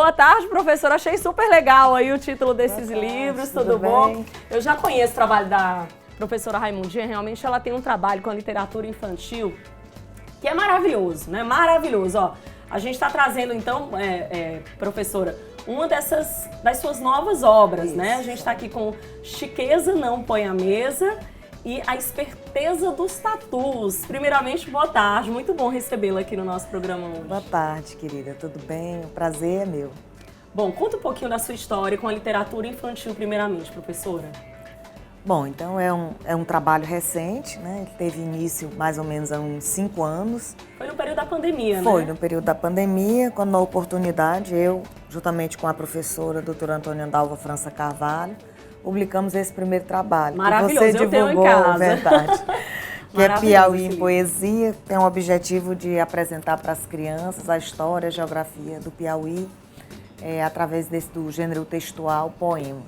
Boa tarde, professora. Achei super legal aí o título desses livros. Tudo bom? Eu já conheço o trabalho da professora Raimundinha. Realmente ela tem um trabalho com a literatura infantil que é maravilhoso, né? Maravilhoso. Ó, a gente está trazendo, então, professora, uma das suas novas obras, isso, né? A gente está aqui com Chiqueza Não Põe à Mesa e A Esperteza dos Tatus. Primeiramente, boa tarde. Muito bom recebê-la aqui no nosso programa hoje. Boa tarde, querida. Tudo bem? O prazer é meu. Bom, conta um pouquinho da sua história com a literatura infantil, primeiramente, professora. Bom, então é um trabalho recente, né? Ele teve início mais ou menos há uns 5 anos. Foi no período da pandemia, né? Foi no período da pandemia, quando na oportunidade eu, juntamente com a professora doutora Antônia Dalva França Carvalho, publicamos esse primeiro trabalho. Maravilhoso, que você eu tenho divulgou, em casa. Verdade. Que é Piauí em Poesia, tem o objetivo de apresentar para as crianças a história, a geografia do Piauí, através do gênero textual, poema.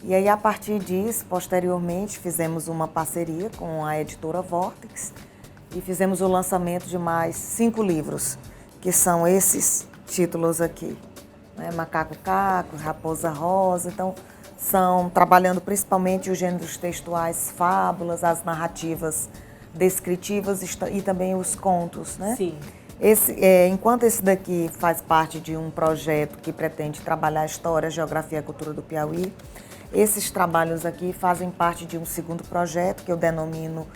E aí, a partir disso, posteriormente, fizemos uma parceria com a editora Vortex e fizemos o lançamento de mais 5 livros, que são esses títulos aqui, né? Macaco Caco, Raposa Rosa. Então, são trabalhando principalmente os gêneros textuais, fábulas, as narrativas descritivas e também os contos, né? Sim. Enquanto esse daqui faz parte de um projeto que pretende trabalhar a história, a geografia e a cultura do Piauí, esses trabalhos aqui fazem parte de um segundo projeto que eu denomino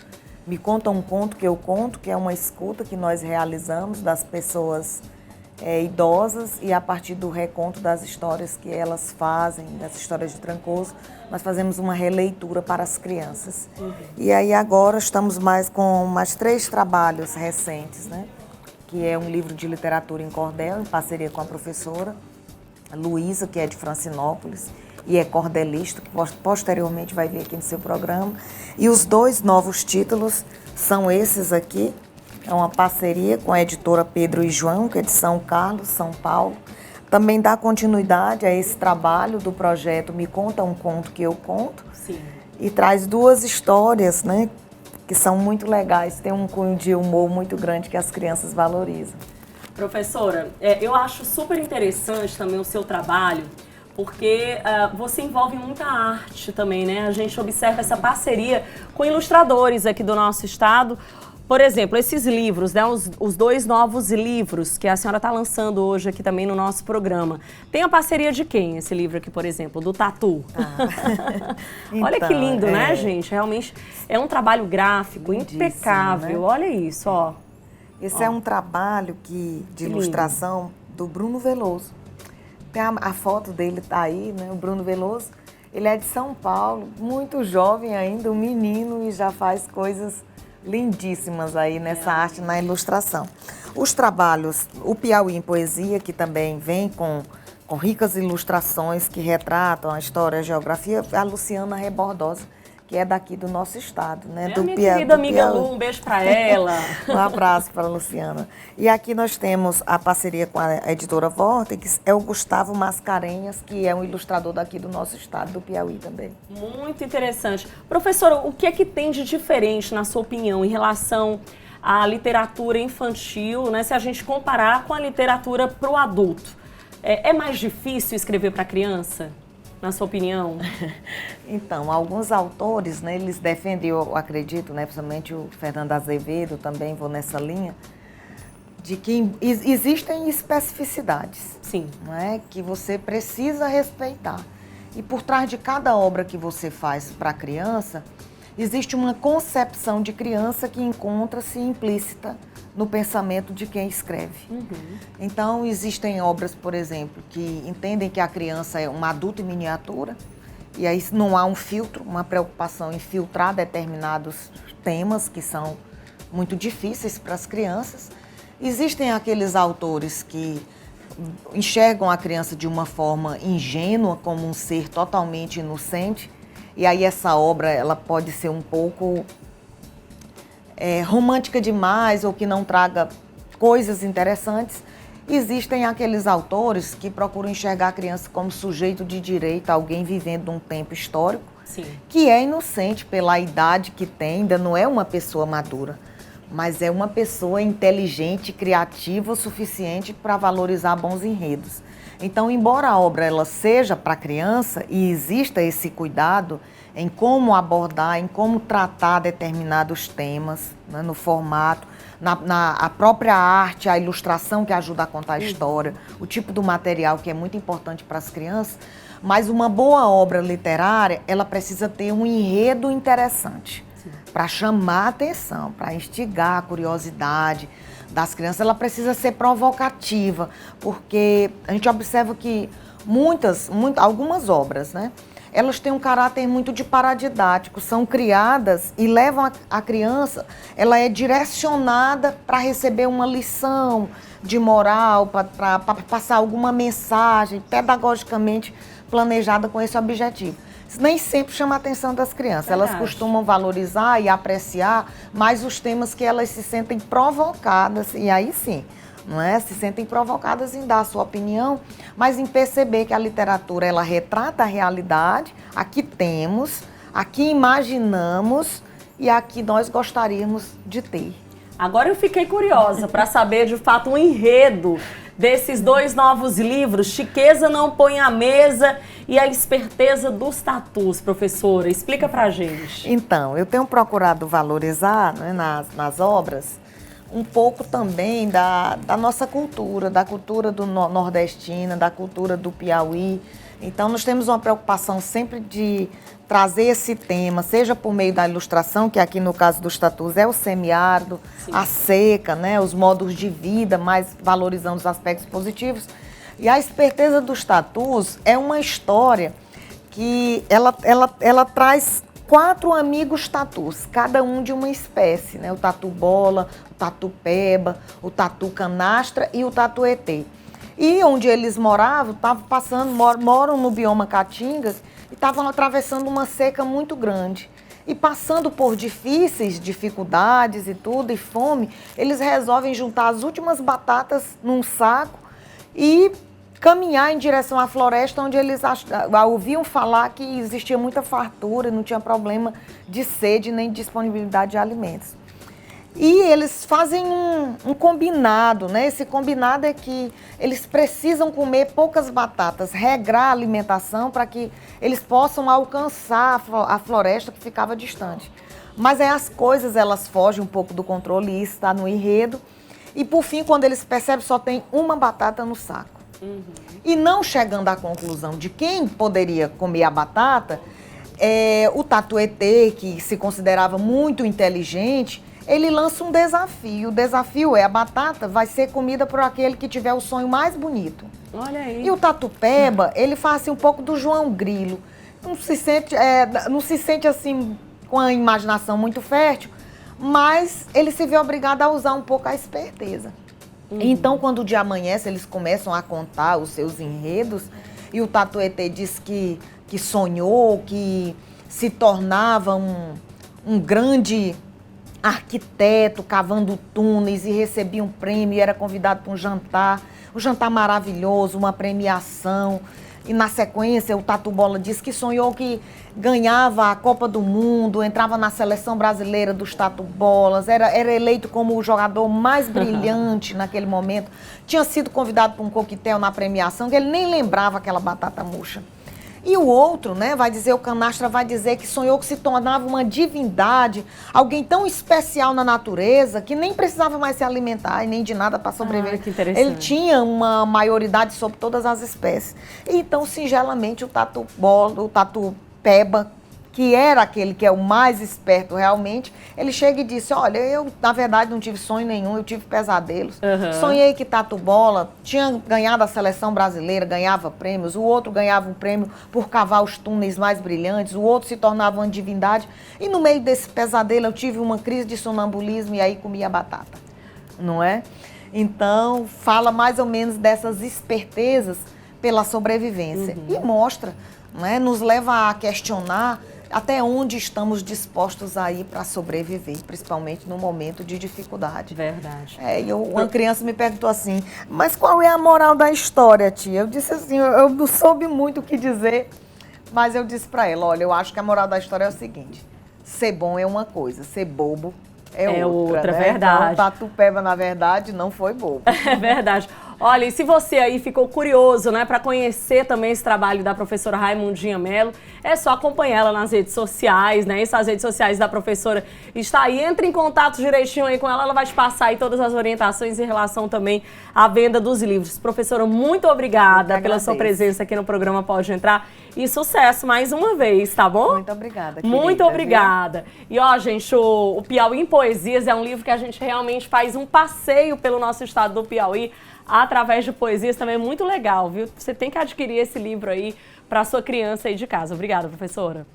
Me Conta um Conto que eu conto, que é uma escuta que nós realizamos das pessoas idosas e a partir do reconto das histórias que elas fazem, das histórias de Trancoso, nós fazemos uma releitura para as crianças. Uhum. E aí agora estamos com mais 3 trabalhos recentes, né? Que é um livro de literatura em cordel, em parceria com a professora Luísa, que é de Francinópolis, e é cordelista, que posteriormente vai vir aqui no seu programa. E os 2 novos títulos são esses aqui. É uma parceria com a editora Pedro e João, que é de São Carlos, São Paulo. Também dá continuidade a esse trabalho do projeto Me Conta um Conto que eu conto. Sim. E traz 2 histórias, né, que são muito legais. Tem um cunho de humor muito grande que as crianças valorizam. Professora, eu acho super interessante também o seu trabalho, porque você envolve muita arte também, né? A gente observa essa parceria com ilustradores aqui do nosso estado. Por exemplo, esses livros, né? Os 2 novos livros que a senhora está lançando hoje aqui também no nosso programa. Tem a parceria de quem, esse livro aqui, por exemplo? Do Tatu. Olha que lindo, né, gente? Realmente é um trabalho gráfico impecável. Né? Olha isso, ó. Esse é um trabalho de ilustração do Bruno Veloso. Tem a foto dele tá aí, né? O Bruno Veloso. Ele é de São Paulo, muito jovem ainda, um menino, e já faz coisas lindíssimas aí nessa arte, na ilustração. Os trabalhos, o Piauí em Poesia, que também vem com ricas ilustrações que retratam a história, a geografia, a Luciana Rebordosa, que é daqui do nosso estado, né? A minha querida amiga Lu, um beijo para ela. Um abraço para a Luciana. E aqui nós temos a parceria com a editora Vortex, é o Gustavo Mascarenhas, que é um ilustrador daqui do nosso estado, do Piauí também. Muito interessante. Professora, o que é que tem de diferente, na sua opinião, em relação à literatura infantil, né? Se a gente comparar com a literatura para o adulto? É mais difícil escrever para criança? Na sua opinião? Então, alguns autores, né, eles defendem, eu acredito, né, principalmente o Fernando Azevedo, também vou nessa linha, de que existem especificidades. Sim. Né, que você precisa respeitar. E por trás de cada obra que você faz para a criança, existe uma concepção de criança que encontra-se implícita no pensamento de quem escreve. Uhum. Então, existem obras, por exemplo, que entendem que a criança é um adulto em miniatura, e aí não há um filtro, uma preocupação em filtrar determinados temas que são muito difíceis para as crianças. Existem aqueles autores que enxergam a criança de uma forma ingênua, como um ser totalmente inocente, e aí essa obra ela pode ser um pouco romântica demais ou que não traga coisas interessantes. Existem aqueles autores que procuram enxergar a criança como sujeito de direito, alguém vivendo num tempo histórico, sim, que é inocente pela idade que tem, ainda não é uma pessoa madura, mas é uma pessoa inteligente, criativa o suficiente para valorizar bons enredos. Então, embora a obra ela seja para criança e exista esse cuidado em como abordar, em como tratar determinados temas, né, no formato, a própria arte, a ilustração que ajuda a contar a história, o tipo do material que é muito importante para as crianças, mas uma boa obra literária, ela precisa ter um enredo interessante para chamar a atenção, para instigar a curiosidade das crianças. Ela precisa ser provocativa, porque a gente observa que algumas obras, né, elas têm um caráter muito de paradidático, são criadas e levam a criança, ela é direcionada para receber uma lição de moral, para passar alguma mensagem pedagogicamente planejada com esse objetivo. Isso nem sempre chama a atenção das crianças. Elas costumam valorizar e apreciar mais os temas que elas se sentem provocadas, e aí sim, não é? Se sentem provocadas em dar a sua opinião, mas em perceber que a literatura, ela retrata a realidade, aqui temos, aqui imaginamos e aqui nós gostaríamos de ter. Agora eu fiquei curiosa para saber, de fato, um enredo desses 2 novos livros, Chiqueza Não Põe à Mesa e A Esperteza dos Tatus, professora. Explica pra gente. Então, eu tenho procurado valorizar, né, nas obras um pouco também da nossa cultura, da cultura do nordestina, da cultura do Piauí. Então, nós temos uma preocupação sempre de trazer esse tema, seja por meio da ilustração, que aqui no caso dos tatus é o semiárido, a seca, né, os modos de vida, mais valorizando os aspectos positivos. E A Esperteza dos Tatus é uma história que ela traz 4 amigos tatus, cada um de uma espécie, né? O tatu bola, o tatu peba, o tatu canastra e o tatuetê. E onde eles moravam, moram no bioma Caatinga e estavam atravessando uma seca muito grande. E passando por dificuldades e tudo, e fome, eles resolvem juntar as últimas batatas num saco e caminhar em direção à floresta, onde eles ouviam falar que existia muita fartura, não tinha problema de sede nem de disponibilidade de alimentos. E eles fazem um combinado, né? Esse combinado é que eles precisam comer poucas batatas, regrar a alimentação para que eles possam alcançar a floresta que ficava distante. Mas aí as coisas, elas fogem um pouco do controle, e isso está no enredo. E por fim, quando eles percebem, só tem uma batata no saco. E não chegando à conclusão de quem poderia comer a batata, o tatuetê, que se considerava muito inteligente, ele lança um desafio. O desafio é: a batata vai ser comida por aquele que tiver o sonho mais bonito. Olha aí. E o tatu-peba, ele faz assim, um pouco do João Grilo. Não se sente assim com a imaginação muito fértil, mas ele se vê obrigado a usar um pouco a esperteza. Então, quando o dia amanhece, eles começam a contar os seus enredos, e o tatuetê diz que sonhou, que se tornava um grande arquiteto cavando túneis e recebia um prêmio e era convidado para um jantar maravilhoso, uma premiação. E na sequência o Tatu Bola disse que sonhou que ganhava a Copa do Mundo, entrava na seleção brasileira dos Tatu Bolas, era eleito como o jogador mais brilhante naquele momento. Tinha sido convidado para um coquetel na premiação, que ele nem lembrava aquela batata murcha. E o outro, né, o canastra vai dizer que sonhou que se tornava uma divindade, alguém tão especial na natureza que nem precisava mais se alimentar e nem de nada para sobreviver. Que interessante. Ele tinha uma maioridade sobre todas as espécies. E então, singelamente, o tatu bola, o tatu peba, que era aquele que é o mais esperto realmente, ele chega e disse: olha, eu na verdade não tive sonho nenhum, eu tive pesadelos. Sonhei que Tatu Bola tinha ganhado a seleção brasileira, ganhava prêmios, o outro ganhava um prêmio por cavar os túneis mais brilhantes, o outro se tornava uma divindade. E no meio desse pesadelo eu tive uma crise de sonambulismo e aí comia batata, não é? Então, fala mais ou menos dessas espertezas pela sobrevivência. E mostra, né, nos leva a questionar até onde estamos dispostos a ir para sobreviver, principalmente no momento de dificuldade. Verdade. Uma criança me perguntou assim: mas qual é a moral da história, tia? Eu disse assim, eu não soube muito o que dizer, mas eu disse para ela: olha, eu acho que a moral da história é o seguinte: ser bom é uma coisa, ser bobo é outra, né? verdade. Então, o Tatu Peba, na verdade, não foi bobo. É verdade. Olha, e se você aí ficou curioso, né, para conhecer também esse trabalho da professora Raimundinha Mello, é só acompanhar ela nas redes sociais, né? Essas redes sociais da professora está aí. Entre em contato direitinho aí com ela, ela vai te passar aí todas as orientações em relação também à venda dos livros. Professora, muito obrigada pela sua presença aqui no programa Pode Entrar e sucesso mais uma vez, tá bom? Muito obrigada, querida, muito obrigada. E ó, gente, o Piauí em Poesias é um livro que a gente realmente faz um passeio pelo nosso estado do Piauí através de poesias, também é muito legal, viu? Você tem que adquirir esse livro aí para sua criança aí de casa. Obrigada, professora.